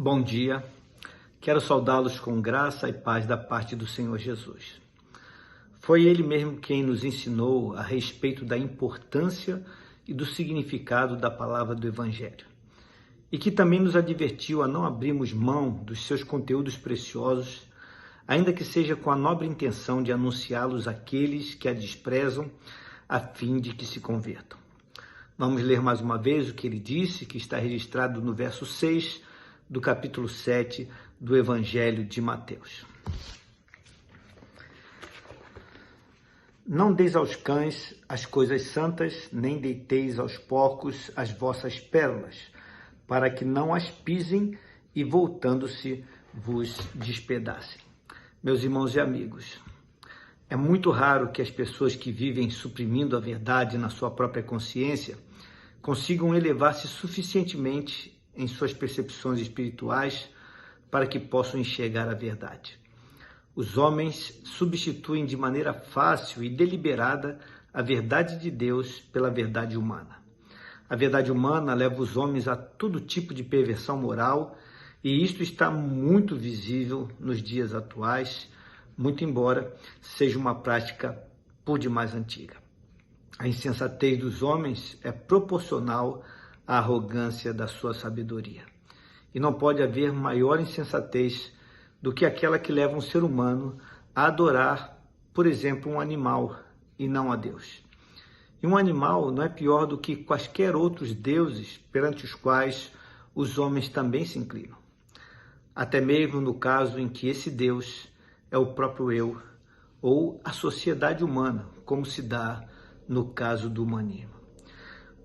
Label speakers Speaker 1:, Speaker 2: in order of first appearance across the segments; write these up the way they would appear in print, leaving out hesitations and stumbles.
Speaker 1: Bom dia, quero saudá-los com graça e paz da parte do Senhor Jesus. Foi Ele mesmo quem nos ensinou a respeito da importância e do significado da palavra do Evangelho, e que também nos advertiu a não abrirmos mão dos seus conteúdos preciosos, ainda que seja com a nobre intenção de anunciá-los àqueles que a desprezam, a fim de que se convertam. Vamos ler mais uma vez o que ele disse, que está registrado no verso 6 do capítulo 7 do Evangelho de Mateus. Não deis aos cães as coisas santas, nem deiteis aos porcos as vossas pérolas, para que não as pisem e, voltando-se, vos despedacem. Meus irmãos e amigos, é muito raro que as pessoas que vivem suprimindo a verdade na sua própria consciência consigam elevar-se suficientemente em suas percepções espirituais para que possam enxergar a verdade. Os homens substituem de maneira fácil e deliberada a verdade de Deus pela verdade humana. A verdade humana leva os homens a todo tipo de perversão moral, e isto está muito visível nos dias atuais, muito embora seja uma prática por demais antiga. A insensatez dos homens é proporcional à arrogância da sua sabedoria. E não pode haver maior insensatez do que aquela que leva um ser humano a adorar, por exemplo, um animal e não a Deus. E um animal não é pior do que quaisquer outros deuses perante os quais os homens também se inclinam. Até mesmo no caso em que esse Deus é o próprio eu, ou a sociedade humana, como se dá no caso do humanismo.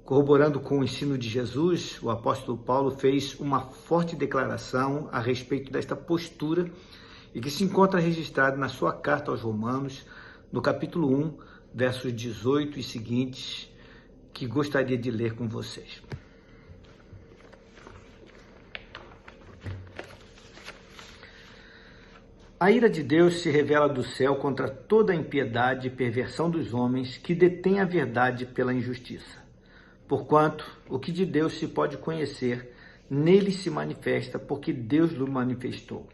Speaker 1: Corroborando com o ensino de Jesus, o apóstolo Paulo fez uma forte declaração a respeito desta postura e que se encontra registrada na sua carta aos Romanos, no capítulo 1, versos 18 e seguintes, que gostaria de ler com vocês. A ira de Deus se revela do céu contra toda a impiedade e perversão dos homens que detêm a verdade pela injustiça. Porquanto o que de Deus se pode conhecer, nele se manifesta, porque Deus lhe manifestou.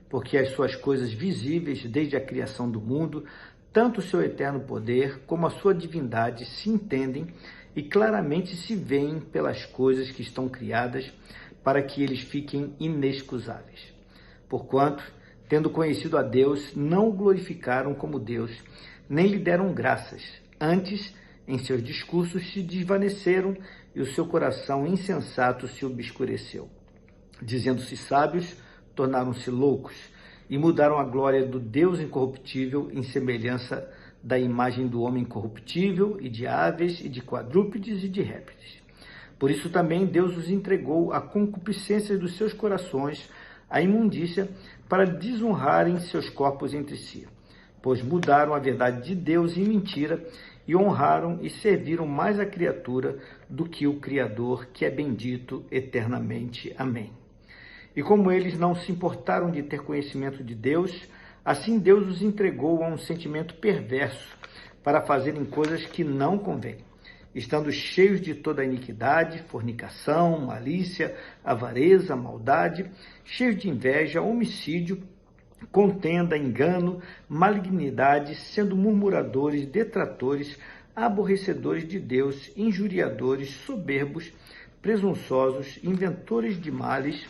Speaker 1: Porque as suas coisas visíveis, desde a criação do mundo, tanto o seu eterno poder como a sua divindade se entendem e claramente se veem pelas coisas que estão criadas, para que eles fiquem inexcusáveis. Porquanto, tendo conhecido a Deus, não o glorificaram como Deus, nem lhe deram graças. Antes, em seus discursos se desvaneceram e o seu coração insensato se obscureceu. Dizendo-se sábios, tornaram-se loucos e mudaram a glória do Deus incorruptível em semelhança da imagem do homem corruptível e de aves e de quadrúpedes e de répteis. Por isso também Deus os entregou à concupiscência dos seus corações, à imundícia, para desonrarem seus corpos entre si. Pois mudaram a verdade de Deus em mentira e honraram e serviram mais a criatura do que o Criador, que é bendito eternamente. Amém. E como eles não se importaram de ter conhecimento de Deus, assim Deus os entregou a um sentimento perverso para fazerem coisas que não convêm, estando cheios de toda a iniquidade, fornicação, malícia, avareza, maldade, cheios de inveja, homicídio, contenda, engano, malignidade, sendo murmuradores, detratores, aborrecedores de Deus, injuriadores, soberbos, presunçosos, inventores de males,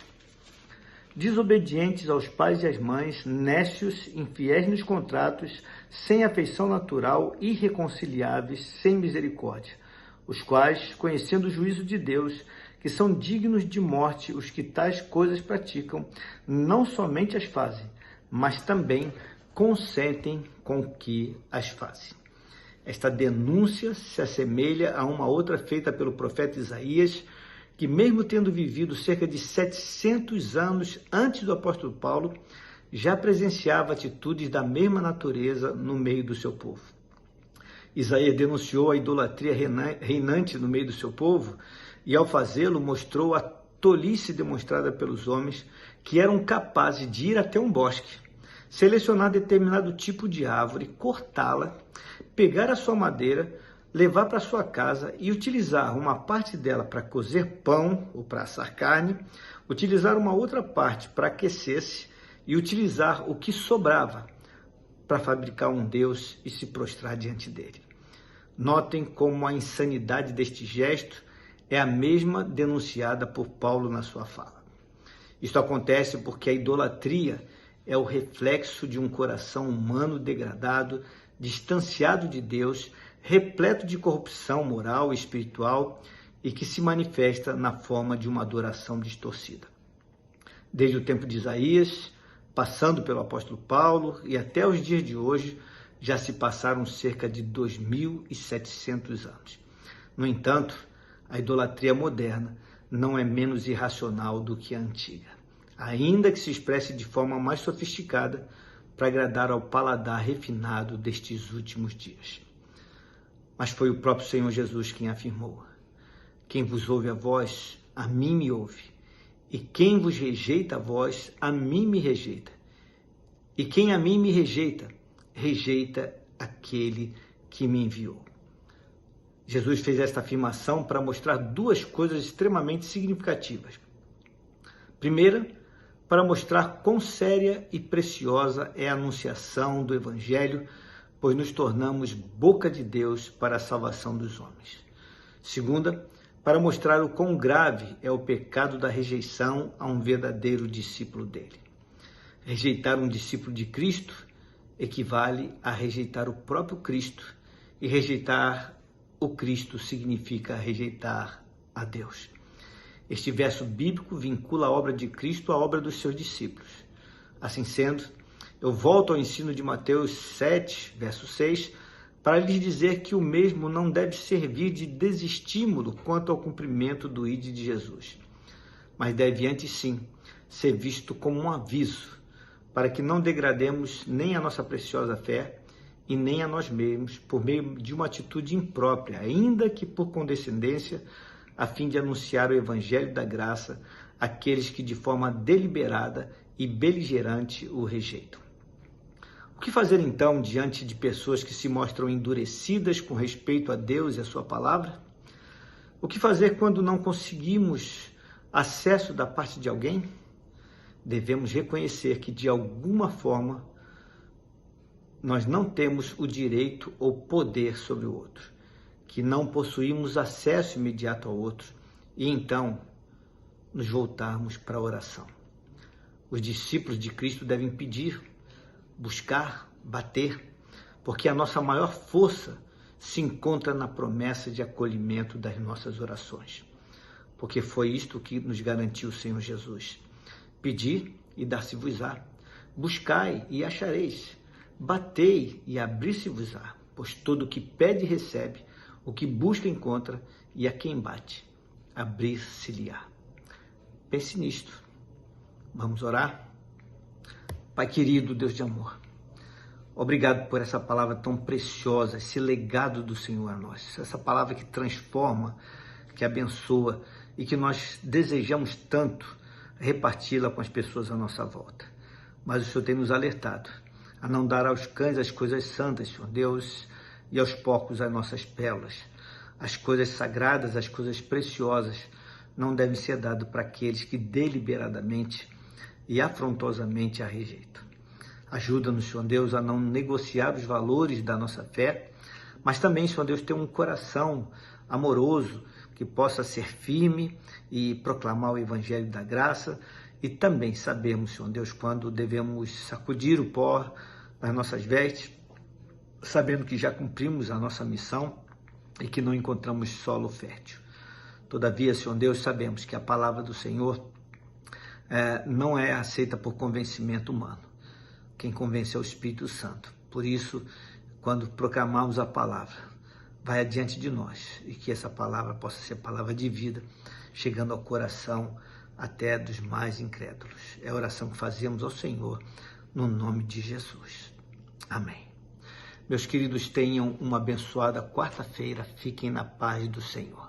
Speaker 1: desobedientes aos pais e às mães, nécios, infiéis nos contratos, sem afeição natural, irreconciliáveis, sem misericórdia, os quais, conhecendo o juízo de Deus, que são dignos de morte os que tais coisas praticam, não somente as fazem, mas também consentem com que as fazem. Esta denúncia se assemelha a uma outra feita pelo profeta Isaías, que mesmo tendo vivido cerca de 700 anos antes do apóstolo Paulo, já presenciava atitudes da mesma natureza no meio do seu povo. Isaías denunciou a idolatria reinante no meio do seu povo e, ao fazê-lo, mostrou a tolice demonstrada pelos homens que eram capazes de ir até um bosque, selecionar determinado tipo de árvore, cortá-la, pegar a sua madeira, levar para sua casa e utilizar uma parte dela para cozer pão ou para assar carne, utilizar uma outra parte para aquecer-se e utilizar o que sobrava para fabricar um Deus e se prostrar diante dele. Notem como a insanidade deste gesto é a mesma denunciada por Paulo na sua fala. Isto acontece porque a idolatria é o reflexo de um coração humano degradado, distanciado de Deus, repleto de corrupção moral e espiritual e que se manifesta na forma de uma adoração distorcida. Desde o tempo de Isaías, passando pelo apóstolo Paulo e até os dias de hoje, já se passaram cerca de 2.700 anos. No entanto, a idolatria moderna não é menos irracional do que a antiga, ainda que se expresse de forma mais sofisticada para agradar ao paladar refinado destes últimos dias. Mas foi o próprio Senhor Jesus quem afirmou: quem vos ouve a vós, a mim me ouve, e quem vos rejeita a vós, a mim me rejeita. E quem a mim me rejeita, rejeita aquele que me enviou. Jesus fez esta afirmação para mostrar duas coisas extremamente significativas. Primeira, para mostrar quão séria e preciosa é a anunciação do Evangelho, pois nos tornamos boca de Deus para a salvação dos homens. Segunda, para mostrar o quão grave é o pecado da rejeição a um verdadeiro discípulo dele. Rejeitar um discípulo de Cristo equivale a rejeitar o próprio Cristo, e rejeitar o Cristo significa rejeitar a Deus. Este verso bíblico vincula a obra de Cristo à obra dos seus discípulos. Assim sendo, eu volto ao ensino de Mateus 7, verso 6, para lhes dizer que o mesmo não deve servir de desestímulo quanto ao cumprimento do ID de Jesus, mas deve antes sim ser visto como um aviso para que não degrademos nem a nossa preciosa fé e nem a nós mesmos por meio de uma atitude imprópria, ainda que por condescendência, a fim de anunciar o Evangelho da graça àqueles que de forma deliberada e beligerante o rejeitam. O que fazer então diante de pessoas que se mostram endurecidas com respeito a Deus e a sua palavra? O que fazer quando não conseguimos acesso da parte de alguém? Devemos reconhecer que de alguma forma nós não temos o direito ou poder sobre o outro, que não possuímos acesso imediato ao outro e então nos voltarmos para a oração. Os discípulos de Cristo devem pedir, buscar, bater, porque a nossa maior força se encontra na promessa de acolhimento das nossas orações, porque foi isto que nos garantiu o Senhor Jesus. Pedi e dar-se-vos-á, buscai e achareis, batei e abrir-se-vos-á, pois todo o que pede recebe, o que busca encontra, e a quem bate, abrir-se-lhe-á. Pense nisto. Vamos orar? Pai querido, Deus de amor, obrigado por essa palavra tão preciosa, esse legado do Senhor a nós, essa palavra que transforma, que abençoa e que nós desejamos tanto reparti-la com as pessoas à nossa volta. Mas o Senhor tem nos alertado a não dar aos cães as coisas santas, Senhor Deus, e aos porcos as nossas pérolas. As coisas sagradas, as coisas preciosas não devem ser dadas para aqueles que deliberadamente e afrontosamente a rejeitam. Ajuda-nos, Senhor Deus, a não negociar os valores da nossa fé, mas também, Senhor Deus, ter um coração amoroso que possa ser firme e proclamar o Evangelho da graça, e também sabemos, Senhor Deus, quando devemos sacudir o pó das nossas vestes, sabendo que já cumprimos a nossa missão e que não encontramos solo fértil. Todavia, Senhor Deus, sabemos que a palavra do Senhor não é aceita por convencimento humano. Quem convence é o Espírito Santo. Por isso, quando proclamarmos a palavra, vai adiante de nós e que essa palavra possa ser palavra de vida, chegando ao coração até dos mais incrédulos. É a oração que fazemos ao Senhor, no nome de Jesus. Amém. Meus queridos, tenham uma abençoada quarta-feira. Fiquem na paz do Senhor.